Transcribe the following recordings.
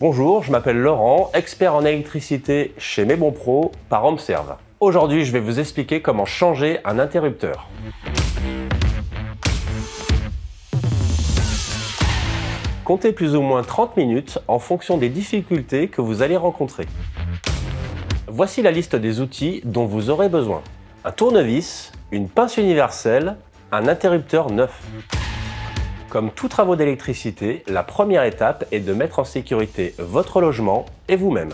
Bonjour, je m'appelle Laurent, expert en électricité chez Mes Bons Pro par Omserve. Aujourd'hui, je vais vous expliquer comment changer un interrupteur. Comptez plus ou moins 30 minutes en fonction des difficultés que vous allez rencontrer. Voici la liste des outils dont vous aurez besoin. Un tournevis, une pince universelle, un interrupteur neuf. Comme tous travaux d'électricité, la première étape est de mettre en sécurité votre logement et vous-même.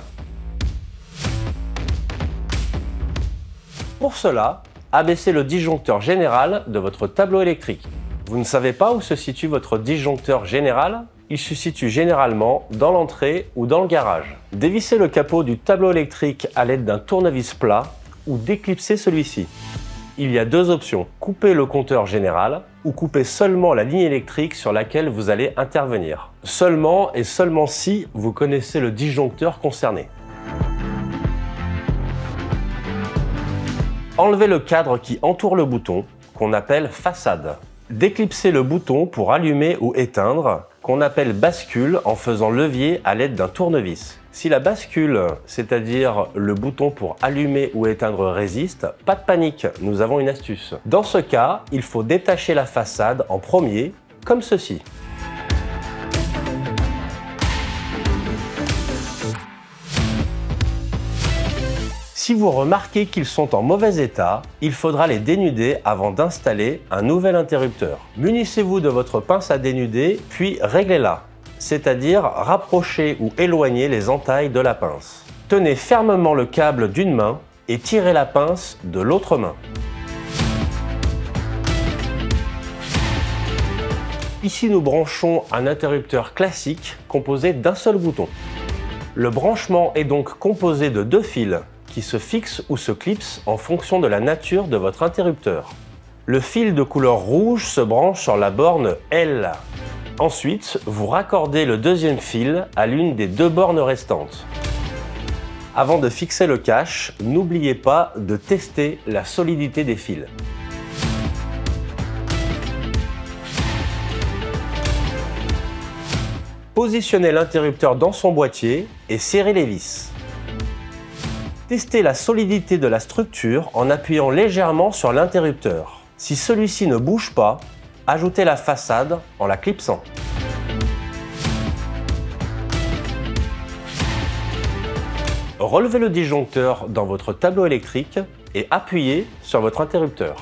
Pour cela, abaissez le disjoncteur général de votre tableau électrique. Vous ne savez pas où se situe votre disjoncteur général? Il se situe généralement dans l'entrée ou dans le garage. Dévissez le capot du tableau électrique à l'aide d'un tournevis plat ou déclipsez celui-ci. Il y a deux options, couper le compteur général ou couper seulement la ligne électrique sur laquelle vous allez intervenir. Seulement et seulement si vous connaissez le disjoncteur concerné. Enlevez le cadre qui entoure le bouton, qu'on appelle façade. Déclipsez le bouton pour allumer ou éteindre, qu'on appelle bascule en faisant levier à l'aide d'un tournevis. Si la bascule, c'est-à-dire le bouton pour allumer ou éteindre résiste, pas de panique, nous avons une astuce. Dans ce cas, il faut détacher la façade en premier, comme ceci. Si vous remarquez qu'ils sont en mauvais état, il faudra les dénuder avant d'installer un nouvel interrupteur. Munissez-vous de votre pince à dénuder, puis réglez-la, c'est-à-dire rapprochez ou éloignez les entailles de la pince. Tenez fermement le câble d'une main et tirez la pince de l'autre main. Ici, nous branchons un interrupteur classique composé d'un seul bouton. Le branchement est donc composé de deux fils qui se fixent ou se clipsent en fonction de la nature de votre interrupteur. Le fil de couleur rouge se branche sur la borne L. Ensuite, vous raccordez le deuxième fil à l'une des deux bornes restantes. Avant de fixer le cache, n'oubliez pas de tester la solidité des fils. Positionnez l'interrupteur dans son boîtier et serrez les vis. Testez la solidité de la structure en appuyant légèrement sur l'interrupteur. Si celui-ci ne bouge pas, ajoutez la façade en la clipsant. Relevez le disjoncteur dans votre tableau électrique et appuyez sur votre interrupteur.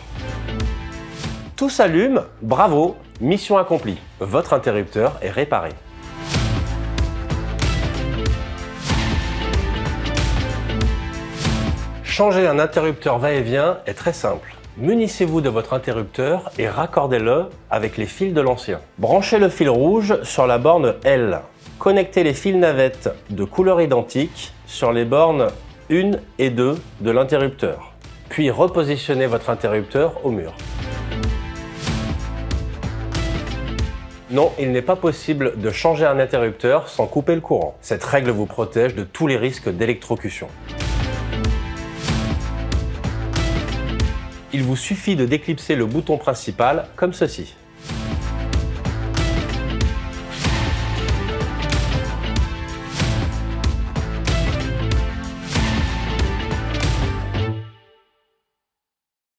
Tout s'allume, bravo, mission accomplie. Votre interrupteur est réparé. Changer un interrupteur va-et-vient est très simple. Munissez-vous de votre interrupteur et raccordez-le avec les fils de l'ancien. Branchez le fil rouge sur la borne L. Connectez les fils navettes de couleur identique sur les bornes 1 et 2 de l'interrupteur. Puis repositionnez votre interrupteur au mur. Non, il n'est pas possible de changer un interrupteur sans couper le courant. Cette règle vous protège de tous les risques d'électrocution. Il vous suffit de déclipser le bouton principal comme ceci.